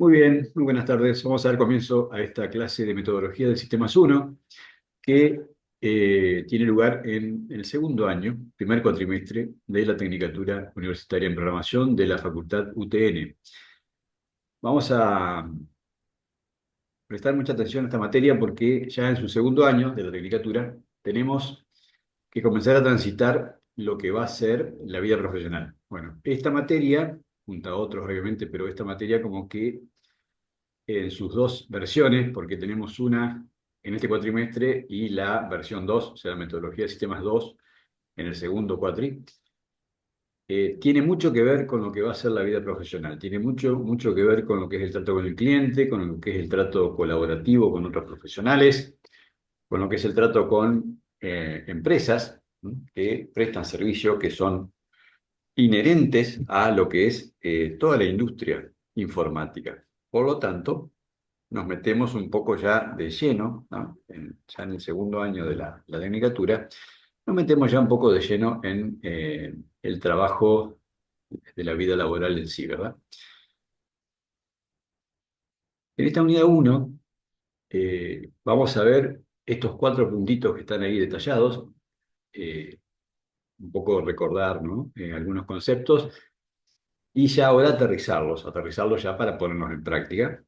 Muy bien, muy buenas tardes. Vamos a dar comienzo a esta clase de metodología de sistemas uno que tiene lugar en el segundo año, primer cuatrimestre de la Tecnicatura Universitaria en Programación de la Facultad UTN. Vamos a prestar mucha atención a esta materia porque ya en su segundo año de la Tecnicatura tenemos que comenzar a transitar lo que va a ser la vida profesional. Bueno, esta materia, junto a otros obviamente, pero esta materia como que en sus dos versiones, porque tenemos una en este cuatrimestre y la versión 2, o sea, la metodología de sistemas 2 en el segundo cuatri. Tiene mucho que ver con lo que va a ser la vida profesional, tiene mucho que ver con lo que es el trato con el cliente, con lo que es el trato colaborativo con otros profesionales, con lo que es el trato con empresas, ¿no?, que prestan servicio, que son inherentes a lo que es toda la industria informática. Por lo tanto, nos metemos un poco ya de lleno, ¿no? Ya en el segundo año de la tecnicatura, nos metemos ya un poco de lleno en el trabajo de la vida laboral en sí, ¿verdad? En esta unidad uno vamos a ver estos cuatro puntitos que están ahí detallados, eh, un poco recordar, ¿no?, algunos conceptos y ya ahora aterrizarlos ya para ponernos en práctica,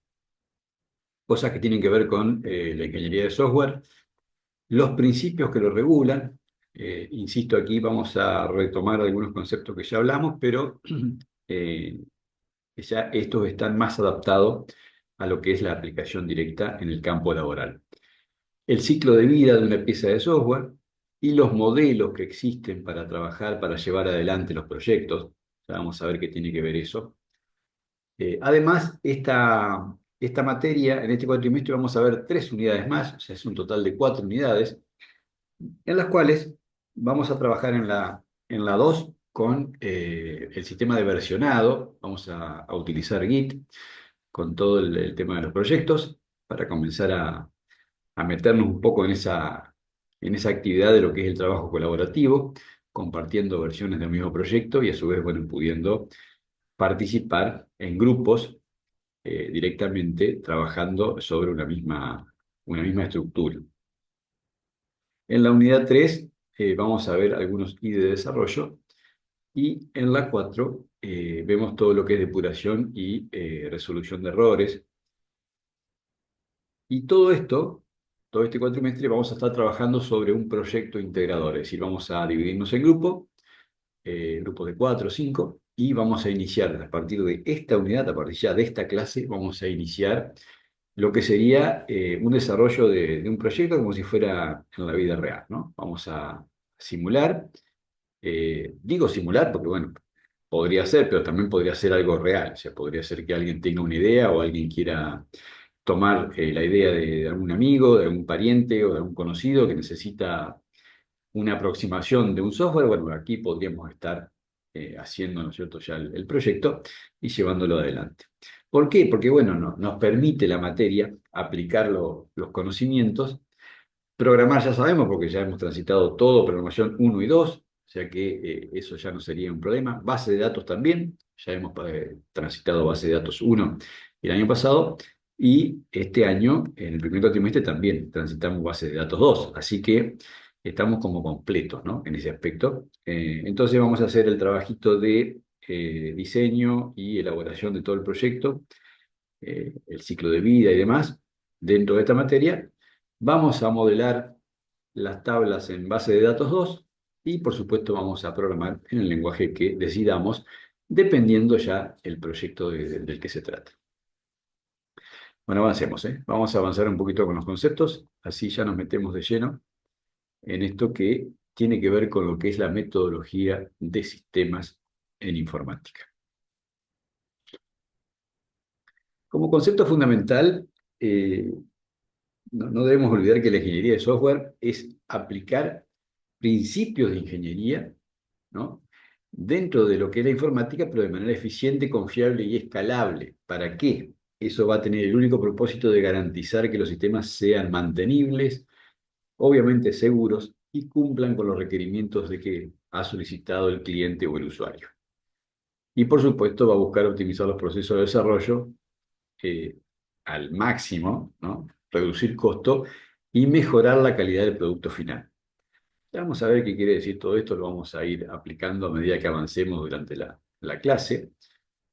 cosas que tienen que ver con la ingeniería de software, los principios que lo regulan. Insisto, aquí vamos a retomar algunos conceptos que ya hablamos, pero eh, ya estos están más adaptados a lo que es la aplicación directa en el campo laboral. El ciclo de vida de una pieza de software y los modelos que existen para trabajar, para llevar adelante los proyectos. Ya vamos a ver qué tiene que ver eso. Además, esta materia, en este cuatrimestre vamos a ver tres unidades más, o sea, es un total de cuatro unidades en las cuales vamos a trabajar en la 2 con el sistema de versionado. Vamos a utilizar Git con todo el tema de los proyectos para comenzar a meternos un poco en esa actividad de lo que es el trabajo colaborativo, compartiendo versiones del mismo proyecto y a su vez, bueno, pudiendo participar en grupos directamente trabajando sobre una misma estructura. En la unidad 3 vamos a ver algunos I de desarrollo y en la 4 vemos todo lo que es depuración y resolución de errores. Y todo esto, todo este cuatrimestre, vamos a estar trabajando sobre un proyecto integrador, es decir, vamos a dividirnos en grupos de 4 o 5, y vamos a iniciar a partir de esta unidad, a partir ya de esta clase, vamos a iniciar lo que sería un desarrollo de un proyecto como si fuera en la vida real, ¿no? Vamos a simular, digo simular porque, bueno, podría ser, pero también podría ser algo real, o sea, podría ser que alguien tenga una idea o alguien quiera tomar la idea de algún amigo, de algún pariente o de algún conocido que necesita una aproximación de un software. Bueno, aquí podríamos estar haciendo, ¿no es cierto?, ya el proyecto y llevándolo adelante. ¿Por qué? Porque, bueno, nos permite la materia aplicar los conocimientos. Programar ya sabemos porque ya hemos transitado todo, programación uno y 2, o sea que eso ya no sería un problema. Base de datos también, ya hemos transitado base de datos uno el año pasado, y este año, en el primer cuatrimestre, también transitamos base de datos 2, así que estamos como completos, ¿no?, en ese aspecto. Entonces vamos a hacer el trabajito de diseño y elaboración de todo el proyecto, el ciclo de vida y demás, dentro de esta materia. Vamos a modelar las tablas en base de datos 2 y, por supuesto, vamos a programar en el lenguaje que decidamos, dependiendo ya el proyecto del que se trata. Bueno, avancemos, ¿eh? Vamos a avanzar un poquito con los conceptos, así ya nos metemos de lleno en esto que tiene que ver con lo que es la metodología de sistemas en informática. Como concepto fundamental, no debemos olvidar que la ingeniería de software es aplicar principios de ingeniería, ¿no?, dentro de lo que es la informática, pero de manera eficiente, confiable y escalable. ¿Para qué? Eso va a tener el único propósito de garantizar que los sistemas sean mantenibles, obviamente seguros, y cumplan con los requerimientos de que ha solicitado el cliente o el usuario. Y por supuesto va a buscar optimizar los procesos de desarrollo eh, al máximo, ¿no? Reducir costo y mejorar la calidad del producto final. Ya vamos a ver qué quiere decir todo esto, lo vamos a ir aplicando a medida que avancemos durante la clase,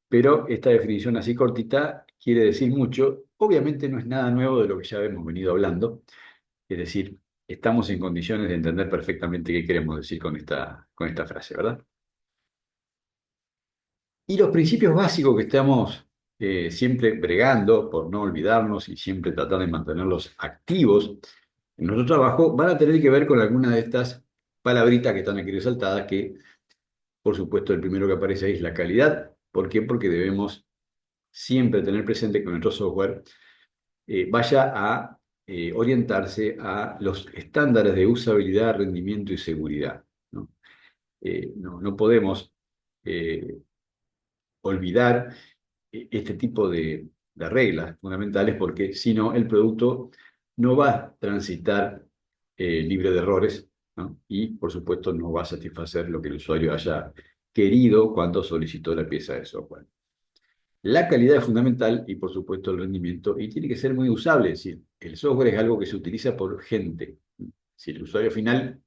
pero esta definición así cortita quiere decir mucho. Obviamente no es nada nuevo de lo que ya hemos venido hablando, es decir, estamos en condiciones de entender perfectamente qué queremos decir con esta frase, ¿verdad? Y los principios básicos que estamos siempre bregando por no olvidarnos y siempre tratar de mantenerlos activos en nuestro trabajo van a tener que ver con algunas de estas palabritas que están aquí resaltadas, que por supuesto el primero que aparece ahí es la calidad. ¿Por qué? Porque debemos siempre tener presente que nuestro software vaya a orientarse a los estándares de usabilidad, rendimiento y seguridad, ¿no? No podemos eh, olvidar este tipo de reglas fundamentales, porque si no, el producto no va a transitar libre de errores, ¿no? Y por supuesto no va a satisfacer lo que el usuario haya querido cuando solicitó la pieza de software. La calidad es fundamental y por supuesto el rendimiento, y tiene que ser muy usable, es decir, el software es algo que se utiliza por gente. Si el usuario final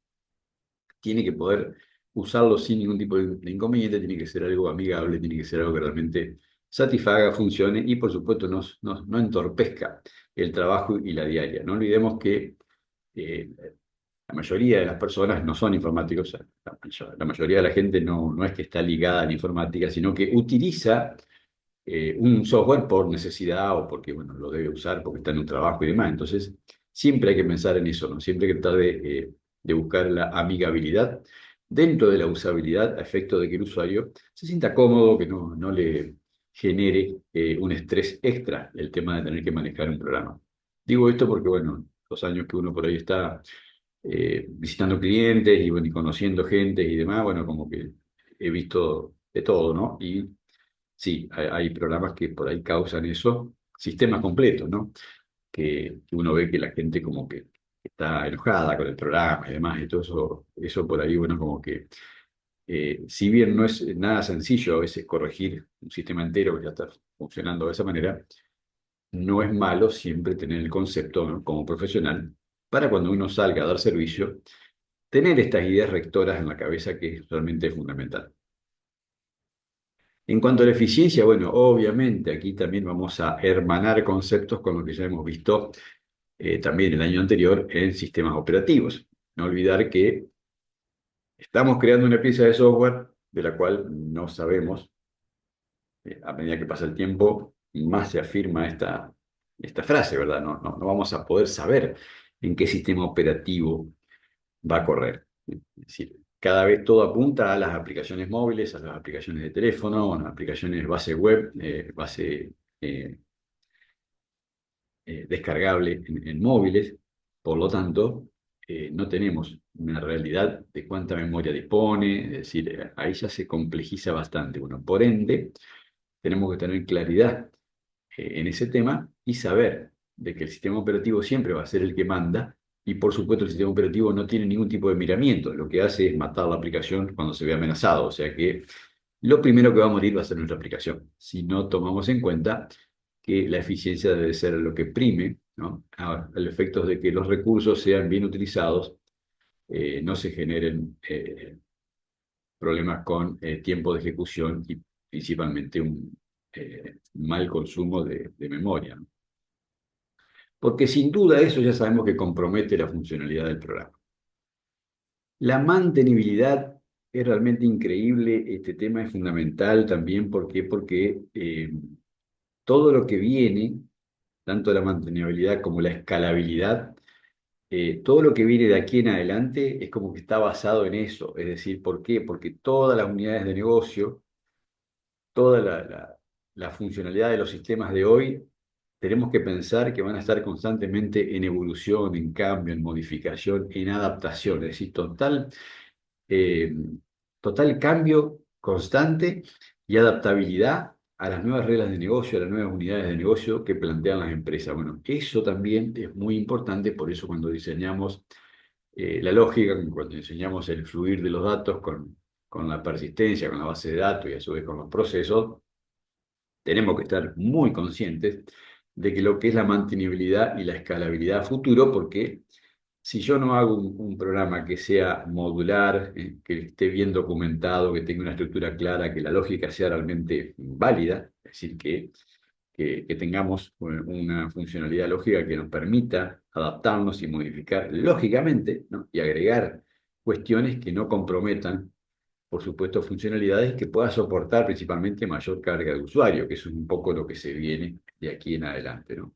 tiene que poder usarlo sin ningún tipo de inconveniente, tiene que ser algo amigable, tiene que ser algo que realmente satisfaga, funcione y por supuesto no entorpezca el trabajo y la diaria. No olvidemos que eh, la mayoría de las personas no son informáticos, o sea, la mayoría de la gente no es que está ligada a la informática, sino que utiliza un software por necesidad o porque, bueno, lo debe usar porque está en un trabajo y demás. Entonces, siempre hay que pensar en eso, ¿no? Siempre hay que tratar de buscar la amigabilidad dentro de la usabilidad a efecto de que el usuario se sienta cómodo, que no le genere un estrés extra el tema de tener que manejar un programa. Digo esto porque, bueno, los años que uno por ahí está visitando clientes y, bueno, y conociendo gente y demás, bueno, como que he visto de todo, ¿no? Y sí, hay programas que por ahí causan eso, sistemas completos, ¿no? Que uno ve que la gente como que está enojada con el programa y demás, y todo eso por ahí, bueno, como que, si bien no es nada sencillo a veces corregir un sistema entero que ya está funcionando de esa manera, no es malo siempre tener el concepto, ¿no? Como profesional, para cuando uno salga a dar servicio, tener estas ideas rectoras en la cabeza que realmente es fundamental. En cuanto a la eficiencia, bueno, obviamente aquí también vamos a hermanar conceptos con lo que ya hemos visto también el año anterior en sistemas operativos. No olvidar que estamos creando una pieza de software de la cual no sabemos, a medida que pasa el tiempo, más se afirma esta frase, ¿verdad? No vamos a poder saber en qué sistema operativo va a correr. Es decir, cada vez todo apunta a las aplicaciones móviles, a las aplicaciones de teléfono, a las aplicaciones base web, base eh, descargable en móviles. Por lo tanto, no tenemos una realidad de cuánta memoria dispone, es decir, ahí ya se complejiza bastante. Bueno, por ende, tenemos que tener claridad en ese tema y saber de que el sistema operativo siempre va a ser el que manda y por supuesto el sistema operativo no tiene ningún tipo de miramiento, lo que hace es matar la aplicación cuando se ve amenazado, o sea que lo primero que va a morir va a ser nuestra aplicación, si no tomamos en cuenta que la eficiencia debe ser lo que prime, ¿no? Ahora, el efecto de que los recursos sean bien utilizados, no se generen problemas con tiempo de ejecución y principalmente un mal consumo de memoria, ¿no? Porque sin duda eso ya sabemos que compromete la funcionalidad del programa. La mantenibilidad es realmente increíble, este tema es fundamental también, ¿por qué? Porque todo lo que viene, tanto la mantenibilidad como la escalabilidad, todo lo que viene de aquí en adelante es como que está basado en eso, es decir, ¿por qué? Porque todas las unidades de negocio, toda la funcionalidad de los sistemas de hoy, tenemos que pensar que van a estar constantemente en evolución, en cambio, en modificación, en adaptación, es decir, eh, total cambio constante y adaptabilidad a las nuevas reglas de negocio, a las nuevas unidades de negocio que plantean las empresas. Bueno, eso también es muy importante, por eso cuando diseñamos la lógica, cuando enseñamos el fluir de los datos con la persistencia, con la base de datos y a su vez con los procesos, tenemos que estar muy conscientes de que lo que es la mantenibilidad y la escalabilidad a futuro, porque si yo no hago un programa que sea modular, que esté bien documentado, que tenga una estructura clara, que la lógica sea realmente válida, es decir, que tengamos una funcionalidad lógica que nos permita adaptarnos y modificar lógicamente, ¿no? Y agregar cuestiones que no comprometan, por supuesto, funcionalidades que pueda soportar principalmente mayor carga de usuario, que eso es un poco lo que se viene de aquí en adelante, ¿no?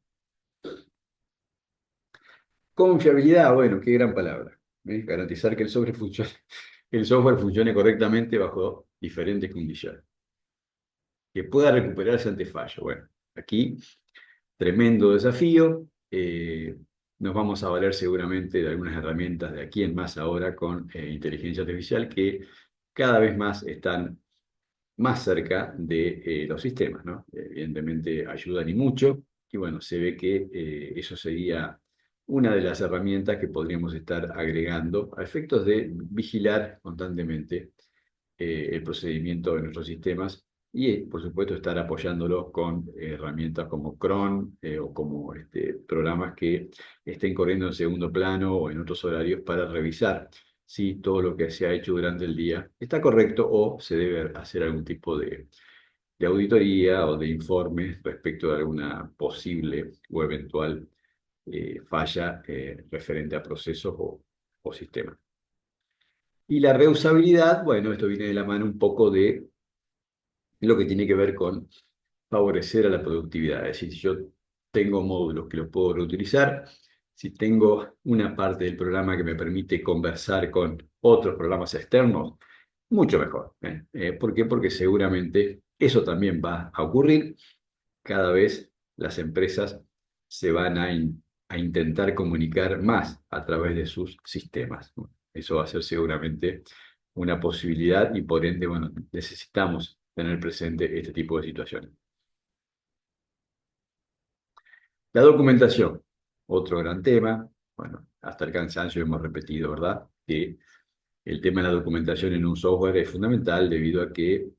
Confiabilidad, bueno, qué gran palabra. Garantizar que el software funcione correctamente bajo diferentes condiciones. Que pueda recuperarse ante fallo. Bueno, aquí tremendo desafío. Nos vamos a valer seguramente de algunas herramientas de aquí en más ahora con inteligencia artificial que cada vez más están más cerca de los sistemas, ¿no? Evidentemente ayudan y mucho, y bueno, se ve que eso sería una de las herramientas que podríamos estar agregando a efectos de vigilar constantemente el procedimiento de nuestros sistemas y, por supuesto, estar apoyándolo con herramientas como cron o como programas que estén corriendo en segundo plano o en otros horarios para revisar si todo lo que se ha hecho durante el día está correcto o se debe hacer algún tipo de auditoría o de informe respecto de alguna posible o eventual falla referente a procesos o sistemas. Y la reusabilidad, bueno, esto viene de la mano un poco de lo que tiene que ver con favorecer a la productividad. Es decir, si yo tengo módulos que los puedo reutilizar, si tengo una parte del programa que me permite conversar con otros programas externos, mucho mejor. ¿Por qué? Porque seguramente eso también va a ocurrir. Cada vez las empresas se van a intentar comunicar más a través de sus sistemas, ¿no? Eso va a ser seguramente una posibilidad y por ende, bueno, necesitamos tener presente este tipo de situaciones. La documentación, otro gran tema. Bueno, hasta el cansancio hemos repetido, ¿verdad? Que el tema de la documentación en un software es fundamental debido a que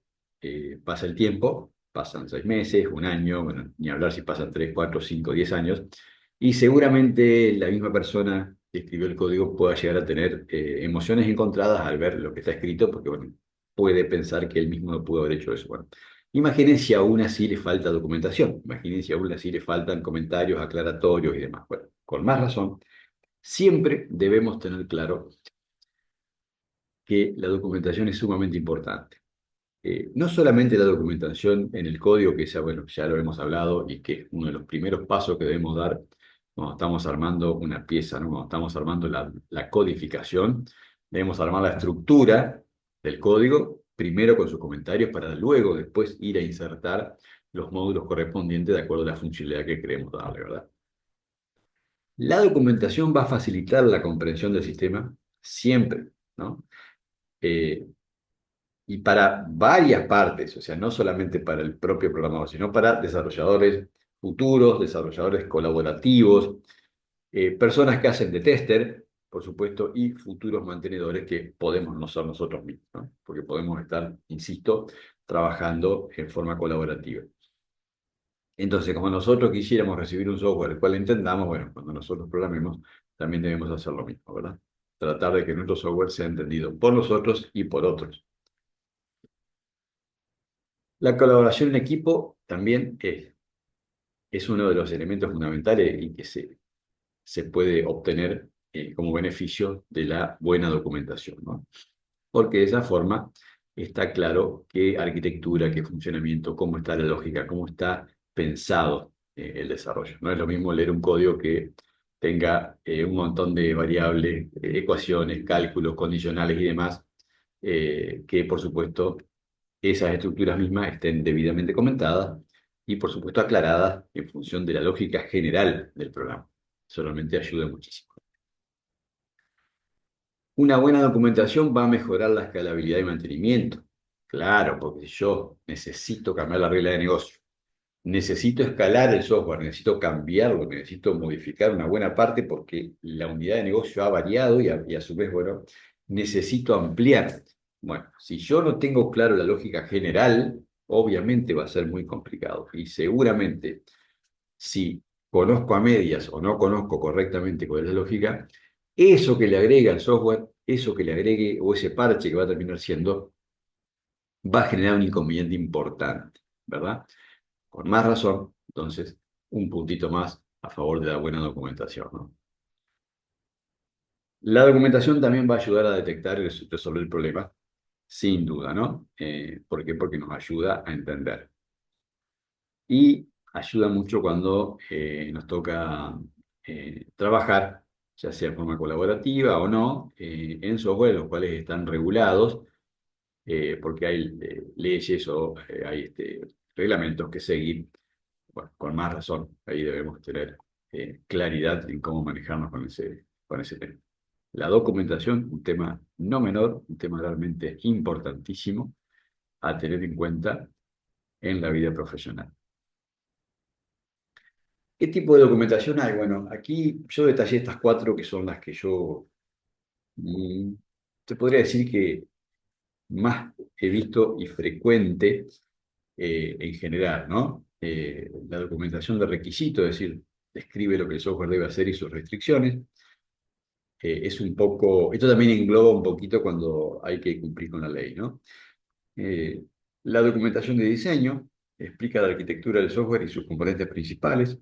pasa el tiempo, pasan 6 meses, un año, bueno, ni hablar si pasan 3, 4, 5, 10 años, y seguramente la misma persona que escribió el código pueda llegar a tener emociones encontradas al ver lo que está escrito, porque bueno, puede pensar que él mismo no pudo haber hecho eso. Bueno, imaginen si aún así le falta documentación, imaginen si aún así le faltan comentarios aclaratorios y demás. Bueno, con más razón, siempre debemos tener claro que la documentación es sumamente importante. No solamente la documentación en el código, que ya, bueno, ya lo hemos hablado y que es uno de los primeros pasos que debemos dar cuando estamos armando una pieza, ¿no? Cuando estamos armando la codificación, debemos armar la estructura del código, primero con sus comentarios, para luego después ir a insertar los módulos correspondientes de acuerdo a la funcionalidad que queremos darle, ¿verdad? La documentación va a facilitar la comprensión del sistema siempre, ¿no? Eh, y para varias partes, o sea, no solamente para el propio programador, sino para desarrolladores futuros, desarrolladores colaborativos, personas que hacen de tester, por supuesto, y futuros mantenedores que podemos no ser nosotros mismos, ¿no? Porque podemos estar, insisto, trabajando en forma colaborativa. Entonces, como nosotros quisiéramos recibir un software el cual entendamos, bueno, cuando nosotros programemos, también debemos hacer lo mismo, ¿verdad? Tratar de que nuestro software sea entendido por nosotros y por otros. La colaboración en equipo también es uno de los elementos fundamentales y que se puede obtener como beneficio de la buena documentación, ¿no? Porque de esa forma está claro qué arquitectura, qué funcionamiento, cómo está la lógica, cómo está pensado el desarrollo. No es lo mismo leer un código que tenga un montón de variables, ecuaciones, cálculos, condicionales y demás, que por supuesto esas estructuras mismas estén debidamente comentadas y por supuesto aclaradas en función de la lógica general del programa. Solamente ayuda muchísimo. Una buena documentación va a mejorar la escalabilidad y mantenimiento. Claro, porque si yo necesito cambiar la regla de negocio, necesito escalar el software, necesito cambiarlo, necesito modificar una buena parte porque la unidad de negocio ha variado y a su vez, bueno, necesito ampliar. Bueno, si yo no tengo claro la lógica general, obviamente va a ser muy complicado. Y seguramente, si conozco a medias o no conozco correctamente cuál es la lógica, eso que le agrega el software, eso que le agregue o ese parche que va a terminar siendo, va a generar un inconveniente importante, ¿verdad? Con más razón, entonces, un puntito más a favor de la buena documentación, ¿no? La documentación también va a ayudar a detectar y resolver el problema, sin duda, ¿no? ¿Por qué? Porque nos ayuda a entender. Y ayuda mucho cuando nos toca trabajar, ya sea de forma colaborativa o no, en software los cuales están regulados, porque hay leyes o hay reglamentos que seguir. Bueno, con más razón, ahí debemos tener claridad en cómo manejarnos con ese tema. La documentación, un tema no menor, un tema realmente importantísimo a tener en cuenta en la vida profesional. ¿Qué tipo de documentación hay? Bueno, aquí yo detallé estas cuatro que son las que yo mm, te podría decir que más he visto y frecuente en general, ¿no? La documentación de requisitos, es decir, describe lo que el software debe hacer y sus restricciones. Es un poco, esto también engloba un poquito cuando hay que cumplir con la ley, ¿no? Eh, la documentación de diseño explica la arquitectura del software y sus componentes principales.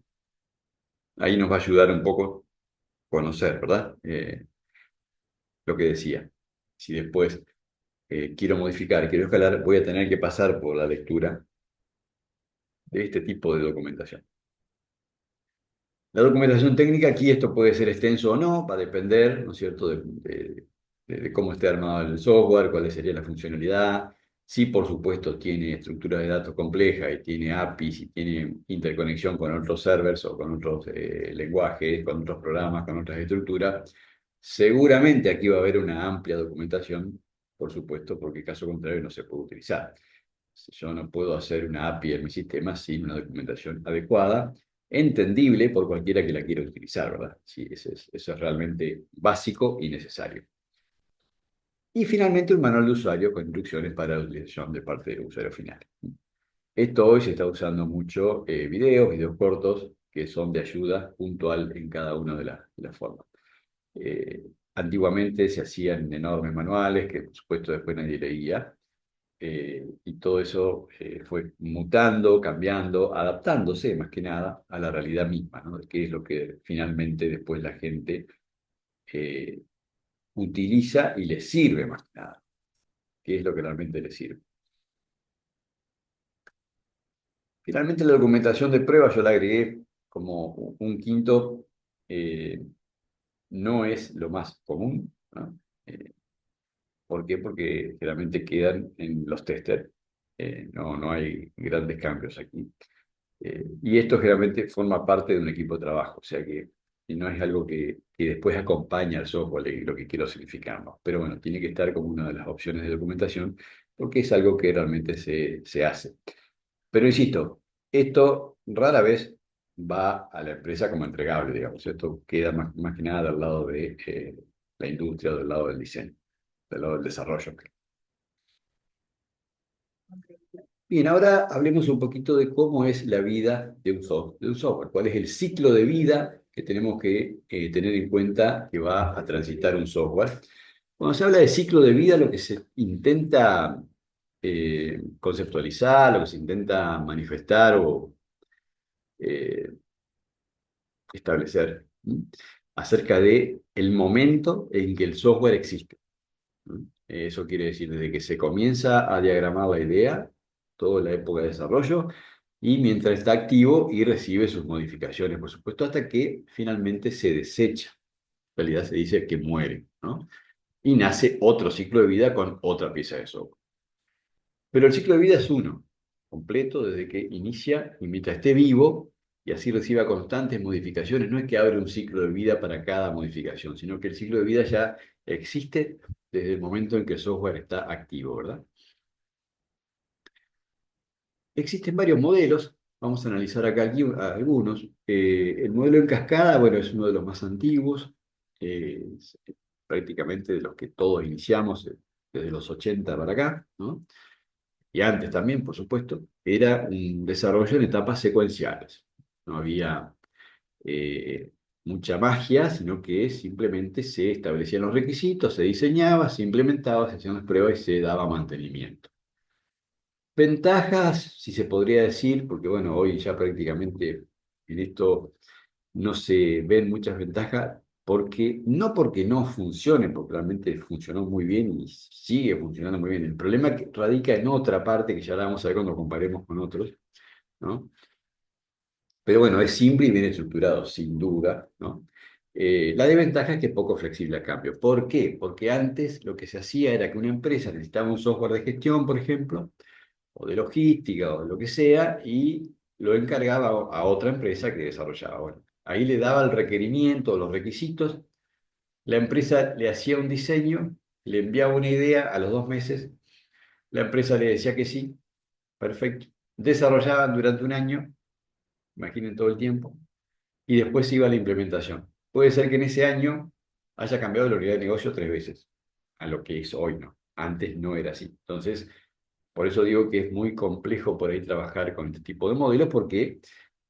Ahí nos va a ayudar un poco conocer, ¿verdad? Lo que decía. Si después quiero modificar, quiero escalar, voy a tener que pasar por la lectura de este tipo de documentación. La documentación técnica, aquí esto puede ser extenso o no, va a depender, ¿no es cierto?, de cómo esté armado el software, cuál sería la funcionalidad. Si, por supuesto, tiene estructura de datos compleja y tiene APIs y tiene interconexión con otros servers o con otros lenguajes, con otros programas, con otras estructuras. Seguramente aquí va a haber una amplia documentación, por supuesto, porque caso contrario no se puede utilizar. Si yo no puedo hacer una API en mi sistema sin una documentación adecuada, entendible por cualquiera que la quiera utilizar, ¿verdad? Sí, eso es realmente básico y necesario. Y finalmente un manual de usuario con instrucciones para la utilización de parte del usuario final. Esto hoy se está usando mucho videos cortos que son de ayuda puntual en cada una de las formas. Eh, Antiguamente se hacían enormes manuales que por supuesto después nadie leía, y todo eso fue mutando, cambiando, adaptándose más que nada a la realidad misma, ¿no? De qué es lo que finalmente después la gente eh, utiliza y le sirve más que nada, qué es lo que realmente le sirve. Finalmente la documentación de prueba yo la agregué como un quinto, eh, no es lo más común, ¿no? ¿Por qué? Porque generalmente quedan en los testers, no hay grandes cambios aquí. Y esto generalmente forma parte de un equipo de trabajo, o sea que no es algo que después acompaña al software y lo que quiero significar, ¿no? Pero bueno, tiene que estar como una de las opciones de documentación porque es algo que realmente se hace. Pero insisto, esto rara vez va a la empresa como entregable, digamos. Esto queda más que nada del lado de la industria, del lado del diseño, del lado del desarrollo. Bien, ahora hablemos un poquito de cómo es la vida de un software, cuál es el ciclo de vida que tenemos que tener en cuenta que va a transitar un software. Cuando se habla de ciclo de vida, lo que se intenta conceptualizar, lo que se intenta manifestar o eh, establecer, ¿m? Acerca de el momento en que el software existe. ¿M? Eso quiere decir desde que se comienza a diagramar la idea, toda la época de desarrollo, y mientras está activo y recibe sus modificaciones, por supuesto, hasta que finalmente se desecha. En realidad se dice que muere, ¿no? Y nace otro ciclo de vida con otra pieza de software. Pero el ciclo de vida es uno, completo desde que inicia y mientras esté vivo y así reciba constantes modificaciones. No es que abre un ciclo de vida para cada modificación, sino que el ciclo de vida ya existe desde el momento en que el software está activo, ¿verdad? Existen varios modelos, vamos a analizar acá algunos. El modelo en cascada, bueno, es uno de los más antiguos, es prácticamente de los que todos iniciamos desde los 80 para acá, ¿no? y antes también, por supuesto, era un desarrollo en etapas secuenciales. No había eh, mucha magia, sino que simplemente se establecían los requisitos, se diseñaba, se implementaba, se hacían las pruebas y se daba mantenimiento. Ventajas, si se podría decir, porque bueno, hoy ya prácticamente en esto no se ven muchas ventajas, porque no funcione, porque realmente funcionó muy bien y sigue funcionando muy bien. El problema que radica en otra parte, que ya la vamos a ver cuando comparemos con otros, ¿no? Pero bueno, es simple y bien estructurado, sin duda, ¿no? La desventaja es que es poco flexible a cambio. ¿Por qué? Porque antes lo que se hacía era que una empresa necesitaba un software de gestión, por ejemplo, o de logística o lo que sea, y lo encargaba a otra empresa que desarrollaba. Bueno, ahí le daba el requerimiento, los requisitos, la empresa le hacía un diseño, le enviaba una idea, a los 2 meses la empresa le decía que sí, perfecto. Desarrollaban durante un año, imaginen todo el tiempo, y después iba a la implementación. Puede ser que en ese año haya cambiado la unidad de negocio 3 veces, a lo que es hoy, ¿no? Antes no era así. Entonces, por eso digo que es muy complejo por ahí trabajar con este tipo de modelos, porque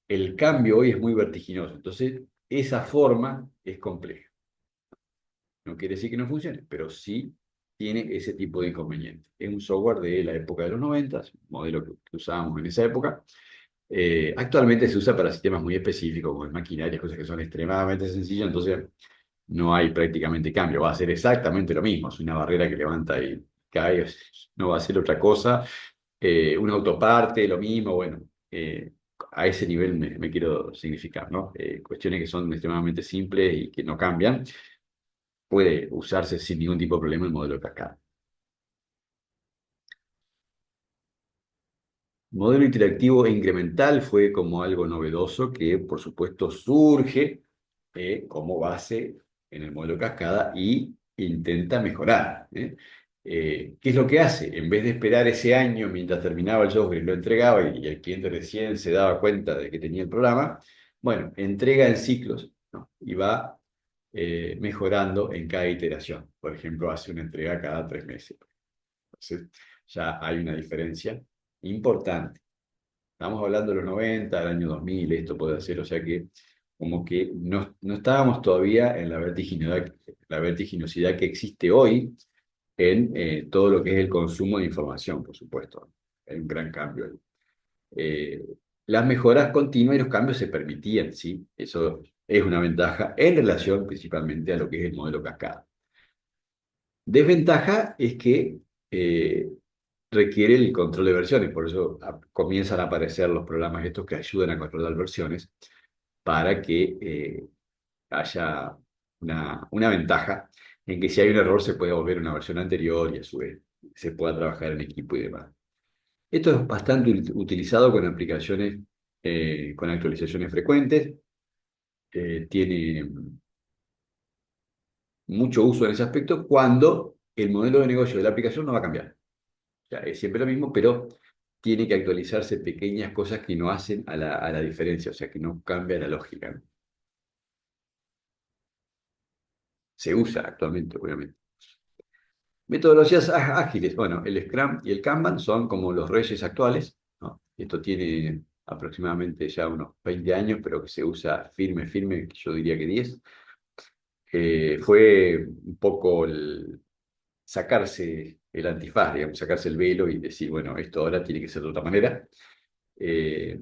el cambio hoy es muy vertiginoso. Entonces, esa forma es compleja. No quiere decir que no funcione, pero sí tiene ese tipo de inconveniente. Es un software de la época de los 90, modelo que usábamos en esa época. Actualmente se usa para sistemas muy específicos, como maquinaria, cosas que son extremadamente sencillas, entonces no hay prácticamente cambio. Va a ser exactamente lo mismo. Es una barrera que levanta y cae, no va a ser otra cosa. Un autoparte, lo mismo, bueno. A ese nivel me quiero significar, ¿no? Cuestiones que son extremadamente simples y que no cambian, puede usarse sin ningún tipo de problema el modelo de cascada. Modelo interactivo e incremental fue como algo novedoso que, por supuesto, surge como base en el modelo cascada y intenta mejorar. ¿Qué es lo que hace? En vez de esperar ese año mientras terminaba el software y lo entregaba y el cliente recién se daba cuenta de que tenía el programa, bueno, entrega en ciclos, ¿no? Y va mejorando en cada iteración. Por ejemplo, hace una entrega cada 3 meses. Entonces, ya hay una diferencia importante. Estamos hablando de los 90, del año 2000, esto puede ser, o sea que como que no estábamos todavía en la vertiginosidad que existe hoy en todo lo que es el consumo de información, por supuesto. Hay un gran cambio ahí. Eh, las mejoras continuas y los cambios se permitían, ¿sí? Eso es una ventaja en relación principalmente a lo que es el modelo cascada. Desventaja es que eh, requiere el control de versiones, por eso comienzan a aparecer los programas estos que ayudan a controlar versiones para que haya una ventaja en que si hay un error se puede volver a una versión anterior y a su vez se pueda trabajar en equipo y demás. Esto es bastante utilizado con aplicaciones con actualizaciones frecuentes, tiene mucho uso en ese aspecto cuando el modelo de negocio de la aplicación no va a cambiar. O sea, es siempre lo mismo, pero tiene que actualizarse pequeñas cosas que no hacen a la diferencia, o sea, que no cambia la lógica, ¿no? Se usa actualmente, obviamente. Metodologías ágiles. Bueno, el Scrum y el Kanban son como los reyes actuales, ¿no? Esto tiene aproximadamente ya unos 20 años, pero que se usa firme, yo diría que 10. Fue un poco sacarse el antifaz, digamos, sacarse el velo y decir, bueno, esto ahora tiene que ser de otra manera. Eh,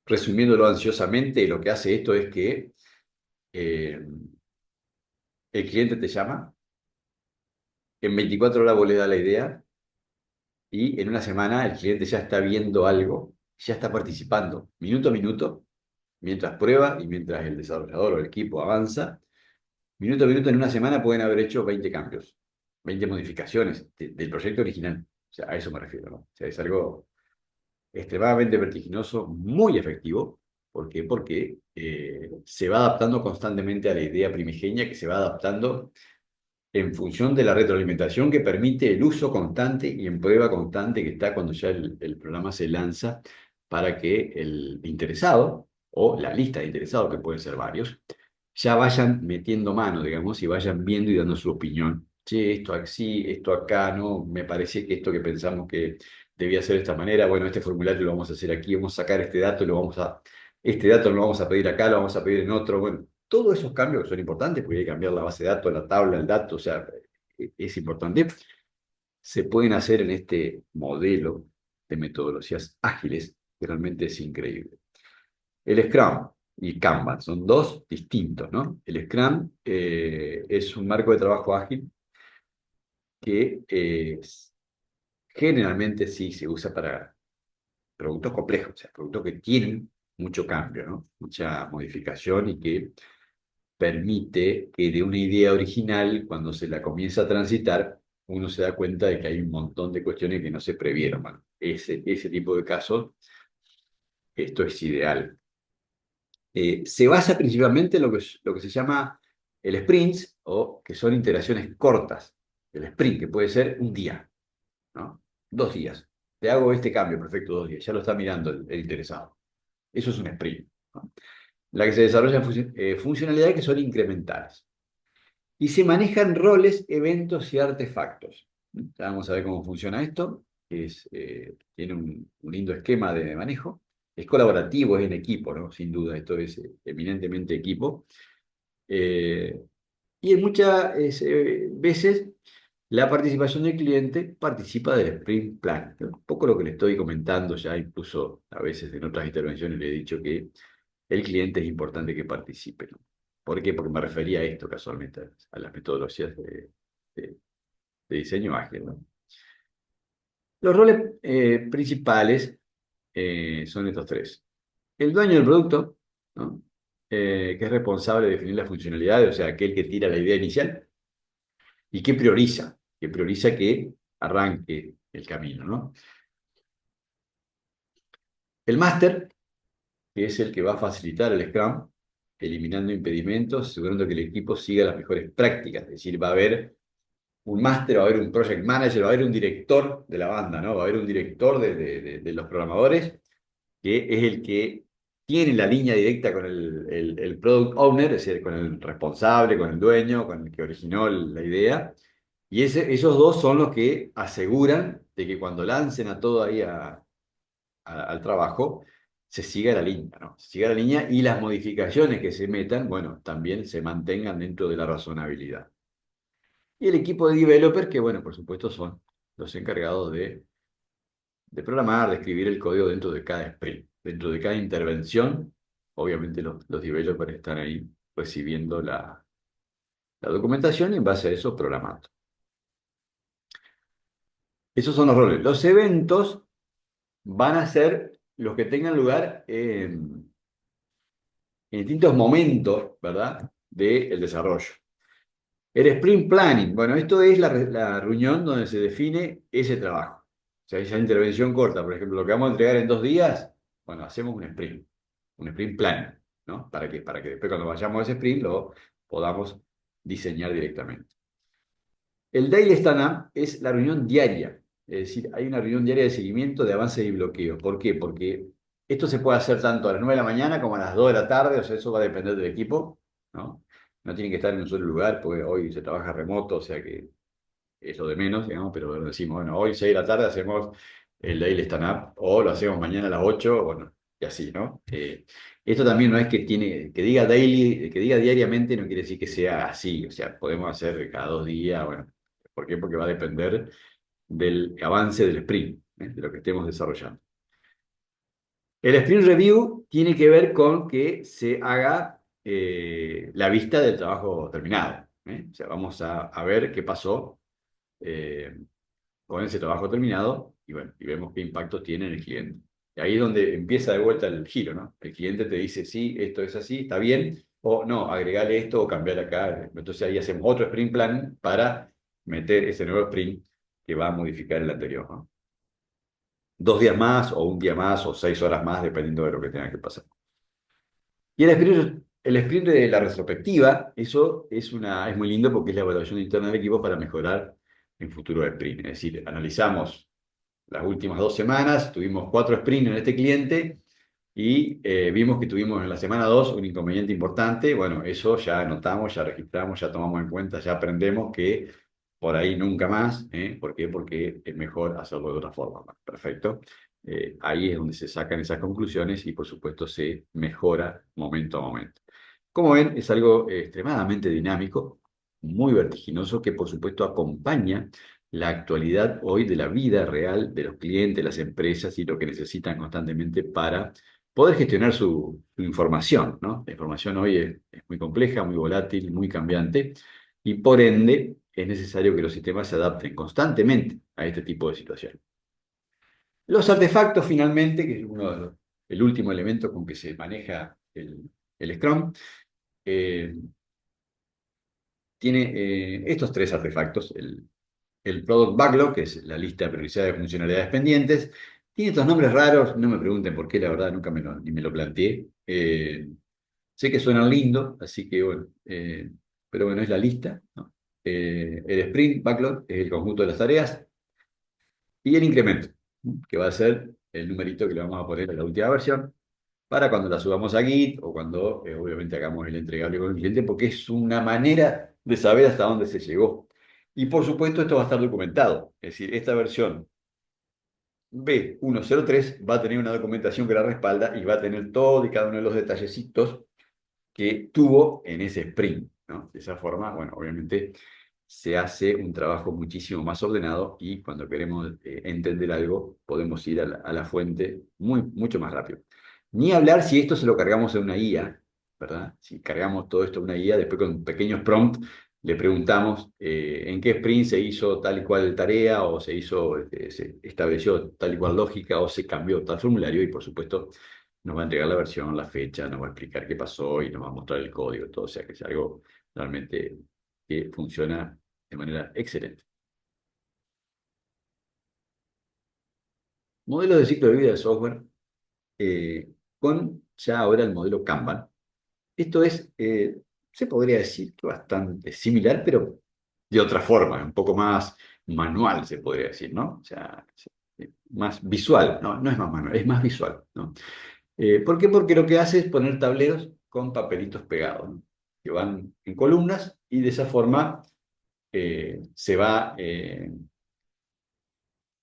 Resumiéndolo ansiosamente, lo que hace esto es que eh, el cliente te llama, en 24 horas vos le das la idea y en una semana el cliente ya está viendo algo, ya está participando minuto a minuto, mientras prueba y mientras el desarrollador o el equipo avanza. Minuto a minuto en una semana pueden haber hecho 20 cambios, 20 modificaciones del proyecto original. O sea, a eso me refiero, ¿no? O sea, es algo extremadamente vertiginoso, muy efectivo. ¿Por qué? Porque se va adaptando constantemente a la idea primigenia, que se va adaptando en función de la retroalimentación que permite el uso constante y en prueba constante que está cuando ya el programa se lanza para que el interesado o la lista de interesados, que pueden ser varios, ya vayan metiendo mano, digamos, y vayan viendo y dando su opinión che, esto así, esto acá, ¿no? Me parece que esto que pensamos que debía ser de esta manera, bueno, este formulario lo vamos a hacer aquí, vamos a sacar este dato, este dato lo vamos a pedir acá, lo vamos a pedir en otro, bueno, todos esos cambios que son importantes, porque hay que cambiar la base de datos, la tabla, el dato, o sea, es importante, se pueden hacer en este modelo de metodologías ágiles, que realmente es increíble. El Scrum y Kanban son dos distintos, ¿no? El Scrum es un marco de trabajo ágil que generalmente sí se usa para productos complejos, o sea, productos que tienen mucho cambio, ¿no? Mucha modificación y que permite que de una idea original, cuando se la comienza a transitar, uno se da cuenta de que hay un montón de cuestiones que no se previeron. Bueno, ese tipo de casos, esto es ideal. Se basa principalmente en lo que se llama el sprints, o que son iteraciones cortas. El sprint, que puede ser un día, ¿no? 2 días. Te hago este cambio, perfecto, 2 días. Ya lo está mirando el interesado. Eso es un sprint, ¿no? La que se desarrollan funcionalidades que son incrementales. Y se manejan roles, eventos y artefactos. Ya vamos a ver cómo funciona esto. Tiene un lindo esquema de manejo. Es colaborativo, es en equipo, ¿no? Sin duda, esto es eminentemente equipo. Eh, y en muchas veces la participación del cliente participa del sprint plan. Un poco lo que le estoy comentando ya, incluso a veces en otras intervenciones le he dicho que el cliente es importante que participe, ¿no? ¿Por qué? Porque me refería a esto casualmente, a las metodologías de- de diseño ágil, ¿no? Los roles principales son estos tres. El dueño del producto, ¿no? Que es responsable de definir las funcionalidades, o sea, aquel que tira la idea inicial y que prioriza que arranque el camino, ¿no? El máster, que es el que va a facilitar el Scrum, eliminando impedimentos, asegurando que el equipo siga las mejores prácticas, es decir, va a haber un máster, va a haber un project manager, va a haber un director de la banda, ¿no? Va a haber un director de los programadores, que es el que tiene la línea directa con el product owner, es decir, con el responsable, con el dueño, con el que originó la idea. Y esos dos son los que aseguran de que cuando lancen a todo ahí al trabajo, se siga la línea, ¿no? Se siga la línea y las modificaciones que se metan, bueno, también se mantengan dentro de la razonabilidad. Y el equipo de developers, que bueno, por supuesto son los encargados de programar, de escribir el código dentro de cada sprint, dentro de cada intervención. Obviamente los developers están ahí recibiendo la documentación y en base a eso programando. Esos son los roles. Los eventos van a ser los que tengan lugar en distintos momentos, ¿verdad?, del desarrollo. El sprint planning, bueno, esto es la reunión donde se define ese trabajo. O sea, esa intervención corta, por ejemplo, lo que vamos a entregar en 2 días, bueno, hacemos un sprint plan, ¿no? Para que después cuando vayamos a ese sprint lo podamos diseñar directamente. El Daily Stand-up es la reunión diaria, es decir, hay una reunión diaria de seguimiento de avances y bloqueo. ¿Por qué? Porque esto se puede hacer tanto a las 9 de la mañana como a las 2 de la tarde, o sea, eso va a depender del equipo, ¿no? No tienen que estar en un solo lugar, porque hoy se trabaja remoto, o sea que es lo de menos, digamos, pero decimos, bueno, hoy 6 de la tarde hacemos el Daily Stand-up, o lo hacemos mañana a las 8, bueno, y así, ¿no? Esto también no es que diga daily, que diga diariamente, no quiere decir que sea así, o sea, podemos hacer cada 2 días, bueno, ¿por qué? Porque va a depender del avance del sprint, de lo que estemos desarrollando. El sprint review tiene que ver con que se haga la vista del trabajo terminado, ¿eh? O sea, vamos a ver qué pasó eh, con ese trabajo terminado y, bueno, y vemos qué impacto tiene en el cliente. Y ahí es donde empieza de vuelta el giro, ¿no? El cliente te dice, sí, esto es así, está bien, o no, agregale esto o cambiar acá. Entonces ahí hacemos otro sprint plan para meter ese nuevo sprint que va a modificar el anterior, ¿no? 2 días más o un día más o 6 horas más, dependiendo de lo que tenga que pasar. Y el sprint de la retrospectiva, eso es muy lindo porque es la evaluación interna del equipo para mejorar en futuro sprint. Es decir, analizamos las últimas 2 semanas, tuvimos 4 sprints en este cliente y vimos que tuvimos en la semana 2 un inconveniente importante. Bueno, eso ya anotamos, ya registramos, ya tomamos en cuenta, ya aprendemos que por ahí nunca más. ¿Por qué? Porque es mejor hacerlo de otra forma. Bueno, perfecto. Ahí es donde se sacan esas conclusiones y por supuesto se mejora momento a momento. Como ven, es algo extremadamente dinámico, muy vertiginoso, que por supuesto acompaña la actualidad hoy de la vida real de los clientes, las empresas y lo que necesitan constantemente para poder gestionar su información, ¿no? La información hoy es muy compleja, muy volátil, muy cambiante y por ende es necesario que los sistemas se adapten constantemente a este tipo de situaciones. Los artefactos, finalmente, que es el último elemento con que se maneja el Scrum, eh, tiene estos tres artefactos. El Product Backlog, que es la lista priorizada de funcionalidades pendientes. Tiene estos nombres raros, no me pregunten por qué, la verdad, nunca ni me lo planteé. Sé que suenan lindo, así que bueno, pero bueno, es la lista, ¿no? El Sprint Backlog es el conjunto de las tareas y el incremento, ¿no? Que va a ser el numerito que le vamos a poner a la última versión para cuando la subamos a Git o cuando obviamente hagamos el entregable con el cliente, porque es una manera de saber hasta dónde se llegó. Y por supuesto esto va a estar documentado, es decir, esta versión B103 va a tener una documentación que la respalda y va a tener todo y cada uno de los detallecitos que tuvo en ese sprint, ¿no? De esa forma, bueno, obviamente se hace un trabajo muchísimo más ordenado y cuando queremos entender algo podemos ir a la fuente mucho más rápido. Ni hablar si esto se lo cargamos en una IA, ¿verdad? Si cargamos todo esto en una IA, después con pequeños prompts le preguntamos en qué sprint se hizo tal y cual tarea o se hizo, se estableció tal y cual lógica o se cambió tal formulario y por supuesto nos va a entregar la versión, la fecha, nos va a explicar qué pasó y nos va a mostrar el código, todo, o sea que es algo realmente que funciona de manera excelente. Modelo de ciclo de vida del software con ya ahora el modelo Kanban. Esto es, se podría decir que bastante similar, pero de otra forma, un poco más manual, se podría decir, ¿no? O sea, más visual, no, no es más manual, es más visual, ¿no? ¿Por qué? Porque lo que hace es poner tableros con papelitos pegados, ¿no? Que van en columnas y de esa forma se va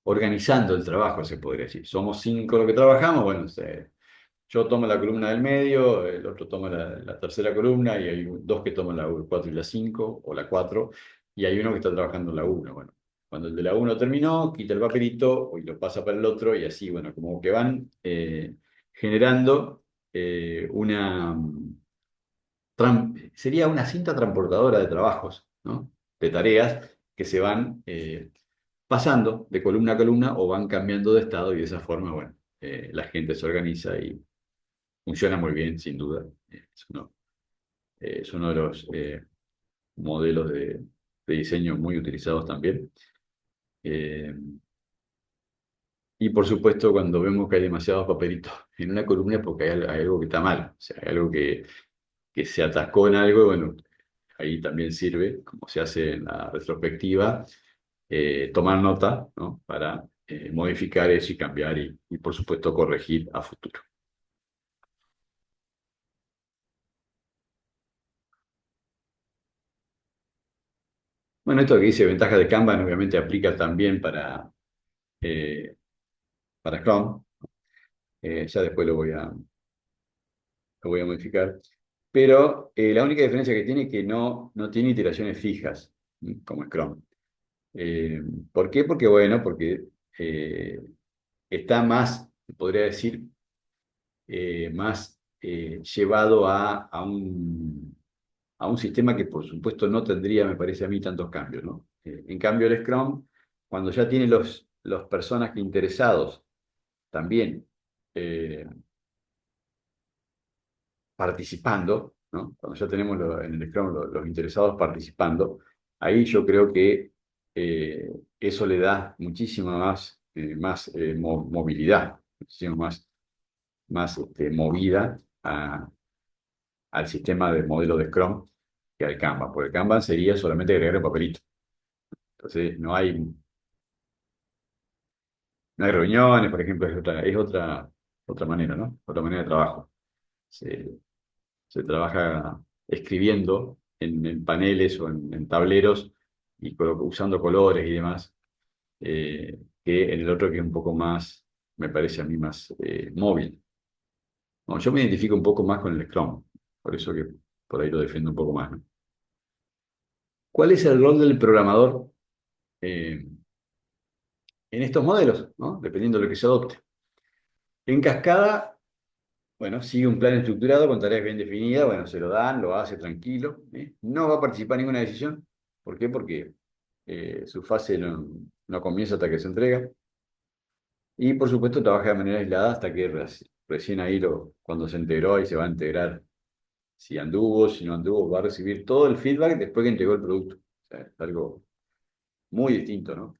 organizando el trabajo, se podría decir. Somos cinco los que trabajamos, bueno, yo tomo la columna del medio, el otro toma la tercera columna y hay dos que toman la 4 y la 5 o la 4 y hay uno que está trabajando en la uno. Bueno, cuando el de la uno terminó, quita el papelito y lo pasa para el otro y así, bueno, como que van generando una sería una cinta transportadora de trabajos, ¿no? De tareas que se van pasando de columna a columna o van cambiando de estado y de esa forma, bueno, la gente se organiza y funciona muy bien, sin duda. Es uno de los modelos de diseño muy utilizados también. Eh, y por supuesto, cuando vemos que hay demasiados papelitos en una columna, es porque hay algo que está mal, o sea, hay algo que se atascó en algo, y bueno, ahí también sirve, como se hace en la retrospectiva, tomar nota, ¿no? Para modificar eso y cambiar y, por supuesto, corregir a futuro. Bueno, esto que dice ventaja de Kanban obviamente aplica también eh, para Chrome. Ya después lo voy a modificar. Pero la única diferencia que tiene es que no tiene iteraciones fijas, como Chrome. Eh, ¿Por qué? Porque, bueno, porque está más, podría decir, más llevado a un sistema que por supuesto no tendría, me parece a mí, tantos cambios, ¿no? En cambio, el Scrum, cuando ya tiene los personas interesados también eh, participando, ¿no? Cuando ya tenemos en el Scrum los interesados participando, ahí yo creo que eso le da muchísima más movilidad, muchísimo más movida al sistema de modelo de Scrum que al Kanban, porque el Kanban sería solamente agregar un papelito. Entonces, no hay reuniones, por ejemplo, otra manera, ¿no? Otra manera de trabajo. Se, se trabaja escribiendo en paneles o en tableros usando colores y demás, que en el otro que es un poco más, me parece a mí más móvil. No, yo me identifico un poco más con el Scrum, por eso que por ahí lo defiendo un poco más, ¿no? ¿Cuál es el rol del programador eh, en estos modelos, ¿no? Dependiendo de lo que se adopte? En cascada, bueno, sigue un plan estructurado con tareas bien definidas, bueno, se lo dan, lo hace tranquilo, ¿eh? No va a participar en ninguna decisión. ¿Por qué? Porque su fase no comienza hasta que se entrega. Y por supuesto trabaja de manera aislada hasta que recién ahí, cuando se integró, ahí se va a integrar. Si anduvo, si no anduvo, va a recibir todo el feedback después que entregó el producto. O sea, es algo muy distinto, ¿no?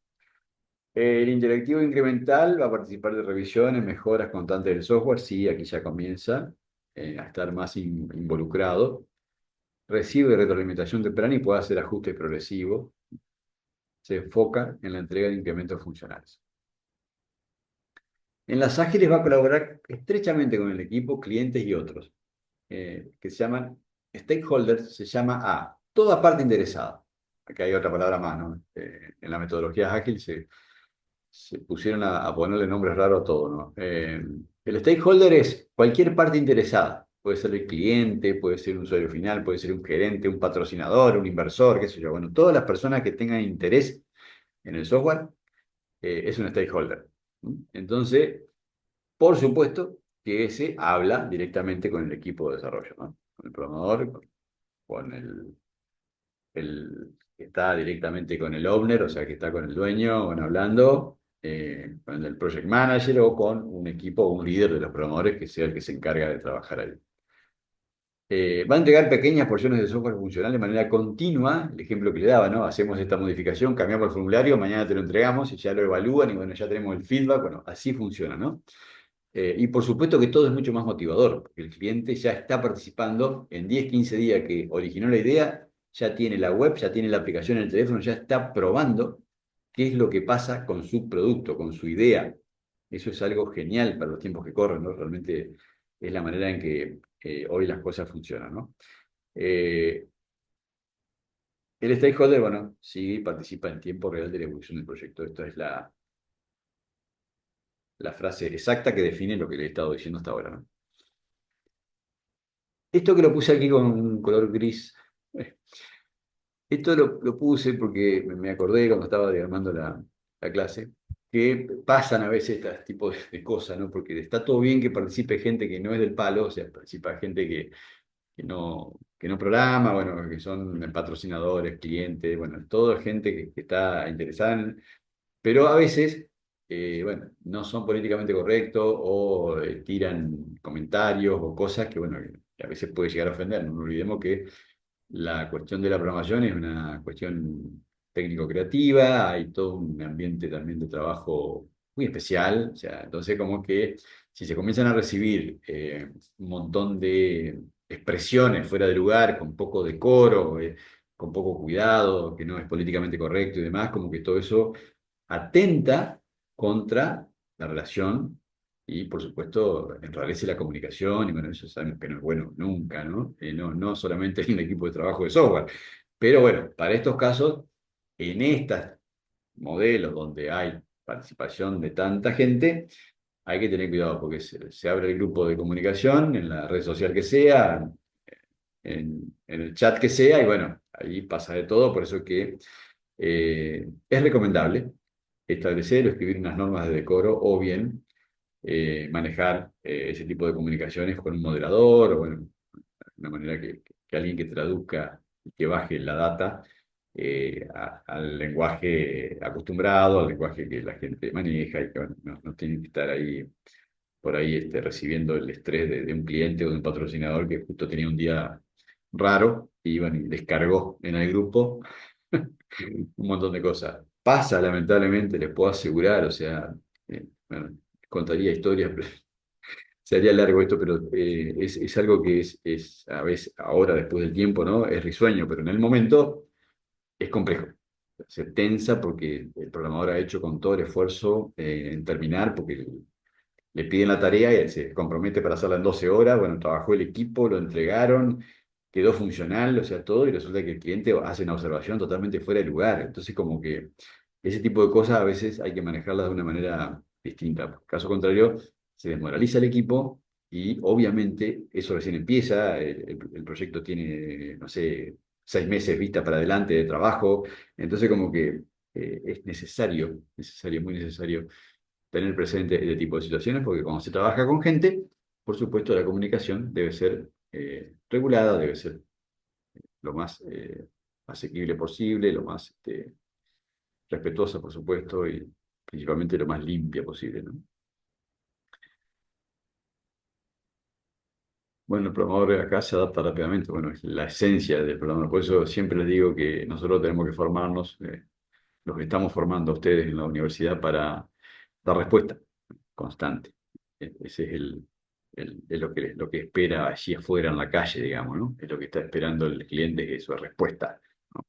El interactivo incremental va a participar de revisiones, mejoras constantes del software. Sí, aquí ya comienza a estar más involucrado. Recibe retroalimentación temprana y puede hacer ajustes progresivos. Se enfoca en la entrega de incrementos funcionales. En las ágiles va a colaborar estrechamente con el equipo, clientes y otros, que se llaman stakeholders, se llama a toda parte interesada. Aquí hay otra palabra más, ¿no? En las metodologías ágiles se pusieron a ponerle nombres raros a todo, ¿no? El stakeholder es cualquier parte interesada. Puede ser el cliente, puede ser un usuario final, puede ser un gerente, un patrocinador, un inversor, qué sé yo. Bueno, todas las personas que tengan interés en el software es un stakeholder. Entonces, por supuesto que ese habla directamente con el equipo de desarrollo, ¿no? Con el programador, con el que está directamente con el owner, o sea, que está con el dueño, bueno, hablando, con el project manager o con un equipo o un líder de los programadores que sea el que se encarga de trabajar ahí. Va a entregar pequeñas porciones de software funcional de manera continua, el ejemplo que le daba, ¿no? Hacemos esta modificación, cambiamos el formulario, mañana te lo entregamos y ya lo evalúan y bueno, ya tenemos el feedback, bueno, así funciona, ¿no? Y por supuesto que todo es mucho más motivador, porque el cliente ya está participando en 10, 15 días que originó la idea, ya tiene la web, ya tiene la aplicación en el teléfono, ya está probando qué es lo que pasa con su producto, con su idea. Eso es algo genial para los tiempos que corren, ¿no? Realmente es la manera en que hoy las cosas funcionan, ¿no? Eh, el stakeholder, bueno, sí participa en tiempo real de la evolución del proyecto. Esta es la frase exacta que define lo que le he estado diciendo hasta ahora, ¿no? Esto que lo puse aquí con un color gris, eh, esto lo puse porque me acordé cuando estaba diagramando la clase, que pasan a veces este tipo de cosas, ¿no? Porque está todo bien que participe gente que no es del palo, o sea, participa gente que no programa, bueno, que son patrocinadores, clientes, bueno, todo es gente que está interesada pero a veces, bueno, no son políticamente correctos o tiran comentarios o cosas que, bueno, que a veces puede llegar a ofender. No olvidemos que la cuestión de la programación es una cuestión técnico-creativa, hay todo un ambiente también de trabajo muy especial, o sea, entonces como que si se comienzan a recibir un montón de expresiones fuera de lugar, con poco decoro, con poco cuidado, que no es políticamente correcto y demás, como que todo eso atenta contra la relación y, por supuesto, enrarece la comunicación y, bueno, eso sabemos que no es bueno nunca, ¿no? No solamente en un equipo de trabajo de software, pero bueno, para estos casos, en estos modelos donde hay participación de tanta gente, hay que tener cuidado porque se abre el grupo de comunicación en la red social que sea, en el chat que sea, y bueno, ahí pasa de todo, por eso que es recomendable establecer o escribir unas normas de decoro o bien manejar ese tipo de comunicaciones con un moderador o bueno, una manera que alguien que traduzca y que baje la data al lenguaje acostumbrado, al lenguaje que la gente maneja y que bueno, no tienen que estar ahí por ahí recibiendo el estrés de un cliente o de un patrocinador que justo tenía un día raro y bueno, y descargó en el grupo un montón de cosas. Pasa, lamentablemente, les puedo asegurar, o sea, bueno, contaría historias, pero sería largo esto, pero es algo que es a veces, ahora, después del tiempo, ¿no? Es risueño, pero en el momento es complejo. Se tensa porque el programador ha hecho con todo el esfuerzo en terminar, porque le piden la tarea y él se compromete para hacerla en 12 horas. Bueno, trabajó el equipo, lo entregaron, quedó funcional, o sea, todo, y resulta que el cliente hace una observación totalmente fuera de lugar. Entonces, como que ese tipo de cosas a veces hay que manejarlas de una manera distinta. Caso contrario, se desmoraliza el equipo y obviamente eso recién empieza, el proyecto tiene, no sé, 6 meses vista para adelante de trabajo, entonces como que es necesario, muy necesario tener presente este tipo de situaciones, porque cuando se trabaja con gente, por supuesto la comunicación debe ser regulada, debe ser lo más asequible posible, lo más respetuosa, por supuesto, y principalmente lo más limpia posible, ¿no? Bueno, el programador de acá se adapta rápidamente, bueno, es la esencia del programador, por eso siempre les digo que nosotros tenemos que formarnos, los que estamos formando a ustedes en la universidad para dar respuesta constante. Ese es es lo que espera allí afuera en la calle, digamos, ¿no? Es lo que está esperando el cliente, que es su respuesta, ¿no?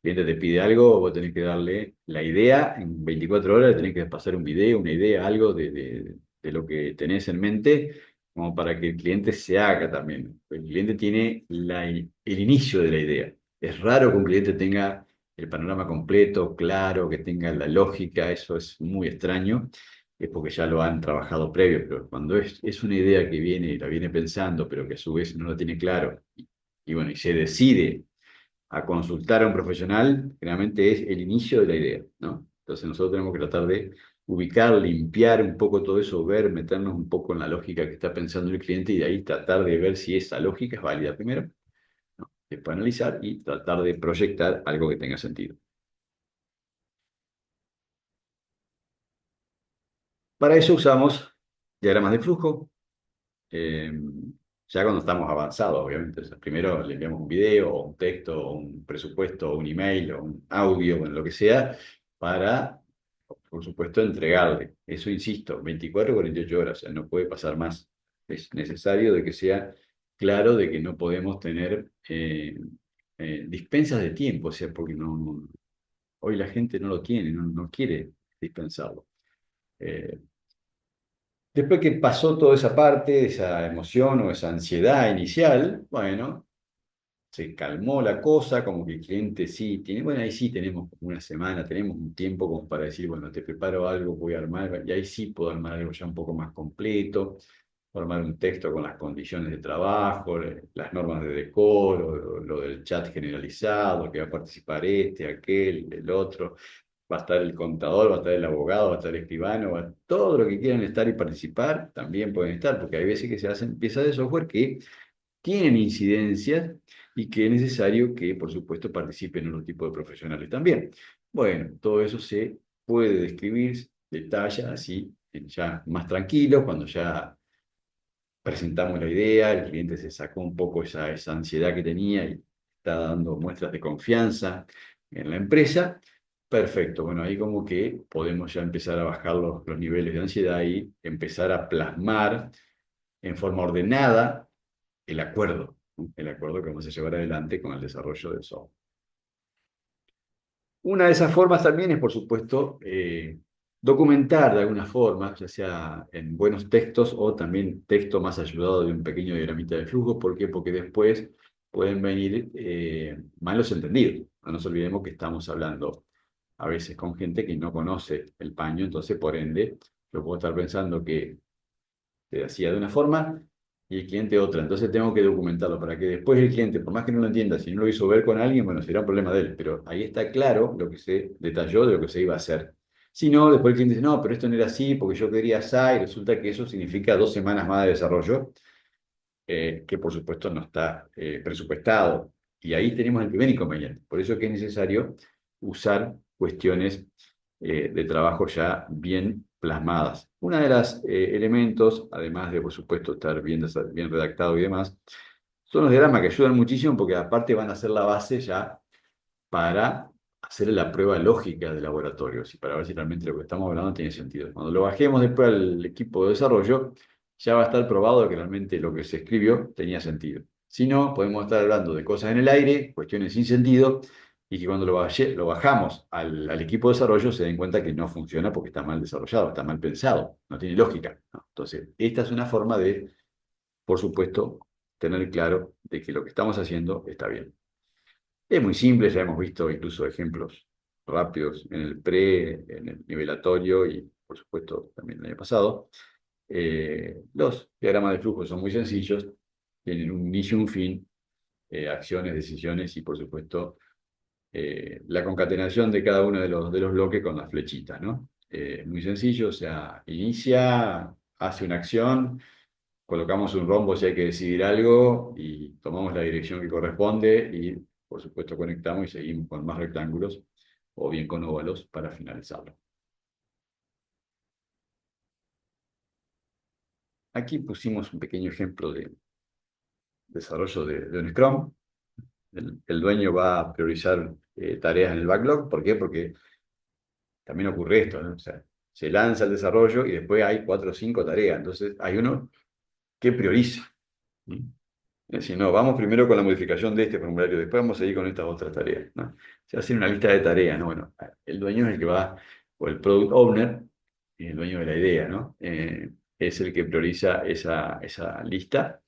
El cliente te pide algo, vos tenés que darle la idea, en 24 horas le tenés que pasar un video, una idea, algo de lo que tenés en mente, como para que el cliente se haga también. El cliente tiene el inicio de la idea. Es raro que un cliente tenga el panorama completo, claro, que tenga la lógica, eso es muy extraño, es porque ya lo han trabajado previo, pero cuando es una idea que viene y la viene pensando, pero que a su vez no la tiene claro, y bueno, y se decide a consultar a un profesional, generalmente es el inicio de la idea, ¿no? Entonces nosotros tenemos que tratar de ubicar, limpiar un poco todo eso, ver, meternos un poco en la lógica que está pensando el cliente y de ahí tratar de ver si esa lógica es válida primero, ¿no? Después analizar y tratar de proyectar algo que tenga sentido. Para eso usamos diagramas de flujo, eh, ya cuando estamos avanzados, obviamente. O sea, primero le enviamos un video, o un texto, o un presupuesto, o un email, o un audio, bueno, lo que sea, para, por supuesto, entregarle. Eso, insisto, 24 o 48 horas, o sea, no puede pasar más. Es necesario de que sea claro de que no podemos tener dispensas de tiempo, o sea, porque hoy la gente no lo tiene, no quiere dispensarlo. Eh, Después que pasó toda esa parte, esa emoción o esa ansiedad inicial, bueno, se calmó la cosa, como que el cliente sí tiene, bueno, ahí sí tenemos como una semana, tenemos un tiempo como para decir, bueno, te preparo algo, voy a armar, y ahí sí puedo armar algo ya un poco más completo, formar un texto con las condiciones de trabajo, las normas de decoro, lo del chat generalizado, que va a participar este, aquel, el otro, va a estar el contador, va a estar el abogado, va a estar el escribano, todo lo que quieran estar y participar, también pueden estar, porque hay veces que se hacen piezas de software que tienen incidencias y que es necesario que, por supuesto, participen otro tipo de profesionales también. Bueno, todo eso se puede describir, detalla así, ya más tranquilo, cuando ya presentamos la idea, el cliente se sacó un poco esa ansiedad que tenía y está dando muestras de confianza en la empresa. Perfecto, bueno, ahí como que podemos ya empezar a bajar los niveles de ansiedad y empezar a plasmar en forma ordenada el acuerdo, ¿no? El acuerdo que vamos a llevar adelante con el desarrollo del software. Una de esas formas también es, por supuesto, documentar de alguna forma, ya sea en buenos textos o también texto más ayudado de un pequeño diagramita de flujo. ¿Por qué? Porque después pueden venir malos entendidos. No nos olvidemos que estamos hablando a veces con gente que no conoce el paño, entonces por ende yo puedo estar pensando que se hacía de una forma y el cliente otra. Entonces tengo que documentarlo para que después el cliente, por más que no lo entienda, si no lo hizo ver con alguien, bueno, será un problema de él. Pero ahí está claro lo que se detalló de lo que se iba a hacer. Si no, después el cliente dice, no, pero esto no era así porque yo quería así y resulta que eso significa 2 semanas más de desarrollo, que por supuesto no está presupuestado. Y ahí tenemos el primer inconveniente. Por eso es que es necesario usar cuestiones de trabajo ya bien plasmadas. Una de los elementos, además de por supuesto estar bien redactado y demás, son los diagramas que ayudan muchísimo porque aparte van a ser la base ya para hacer la prueba lógica de laboratorios y para ver si realmente lo que estamos hablando tiene sentido. Cuando lo bajemos después al equipo de desarrollo, ya va a estar probado que realmente lo que se escribió tenía sentido. Si no, podemos estar hablando de cosas en el aire, cuestiones sin sentido, y que cuando lo bajamos al equipo de desarrollo se den cuenta que no funciona porque está mal desarrollado, está mal pensado, no tiene lógica, ¿no? Entonces, esta es una forma de, por supuesto, tener claro de que lo que estamos haciendo está bien. Es muy simple, ya hemos visto incluso ejemplos rápidos en el pre, en el nivelatorio y por supuesto también el año pasado. Los diagramas de flujo son muy sencillos, tienen un inicio y un fin, acciones, decisiones y por supuesto la concatenación de cada uno de los bloques con las flechitas, ¿no? Muy sencillo, o sea, inicia, hace una acción, colocamos un rombo si hay que decidir algo y tomamos la dirección que corresponde y por supuesto conectamos y seguimos con más rectángulos o bien con óvalos para finalizarlo. Aquí pusimos un pequeño ejemplo de desarrollo de un Scrum. El dueño va a priorizar tareas en el backlog. ¿Por qué? Porque también ocurre esto, ¿no? O sea, se lanza el desarrollo y después hay 4 o 5 tareas. Entonces hay uno que prioriza. ¿Mm? Es decir, no, vamos primero con la modificación de este formulario, después vamos a seguir con estas otras tareas, ¿no? Se hace una lista de tareas, ¿no? Bueno, el dueño es el que va, o el product owner, el dueño de la idea, ¿no? Es el que prioriza esa lista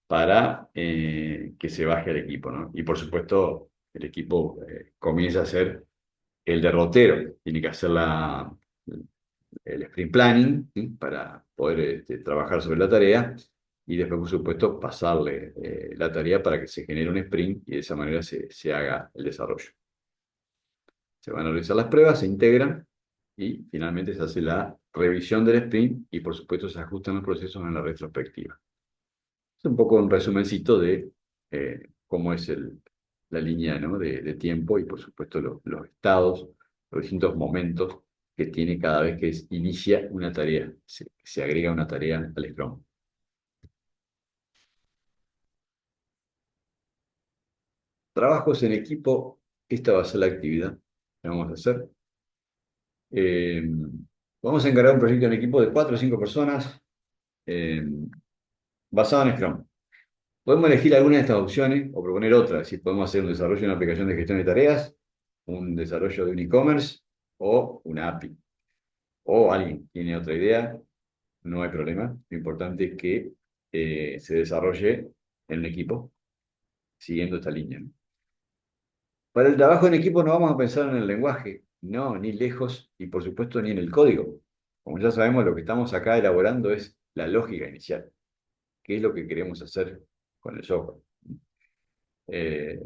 para que se baje al equipo, ¿no? Y por supuesto, el equipo comienza a hacer el derrotero, tiene que hacer el sprint planning, ¿sí? Para poder trabajar sobre la tarea y después, por supuesto, pasarle la tarea para que se genere un sprint y de esa manera se haga el desarrollo. Se van a realizar las pruebas, se integran y finalmente se hace la revisión del sprint y, por supuesto, se ajustan los procesos en la retrospectiva. Es un poco un resumencito de cómo es la línea, ¿no? de tiempo y, por supuesto, los estados, los distintos momentos que tiene cada vez que inicia una tarea, se agrega una tarea al Scrum. Trabajos en equipo, esta va a ser la actividad que vamos a hacer. Eh, Vamos a encargar un proyecto en equipo de 4 o 5 personas eh, basado en Scrum. Podemos elegir alguna de estas opciones o proponer otra, si podemos hacer un desarrollo de una aplicación de gestión de tareas, un desarrollo de un e-commerce o una API. O alguien tiene otra idea, no hay problema. Lo importante es que se desarrolle en un equipo siguiendo esta línea, ¿no? Para el trabajo en equipo no vamos a pensar en el lenguaje, no, ni lejos, y por supuesto ni en el código. Como ya sabemos, lo que estamos acá elaborando es la lógica inicial, qué es lo que queremos hacer con el software. Eh,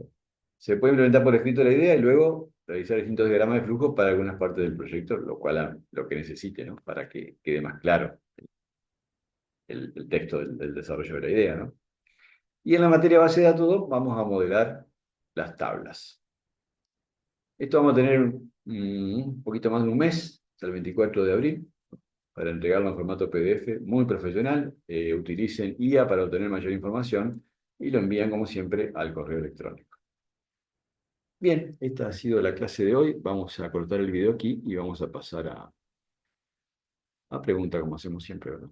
Se puede implementar por escrito la idea y luego realizar distintos diagramas de flujo para algunas partes del proyecto, lo cual lo que necesite, ¿no? Para que quede más claro el texto del desarrollo de la idea, ¿no? Y en la materia base de datos vamos a modelar las tablas. Esto vamos a tener un poquito más de un mes, hasta el 24 de abril, para entregarlo en formato PDF muy profesional. Utilicen IA para obtener mayor información y lo envían, como siempre, al correo electrónico. Bien, esta ha sido la clase de hoy. Vamos a cortar el video aquí y vamos a pasar a preguntas como hacemos siempre, ¿verdad?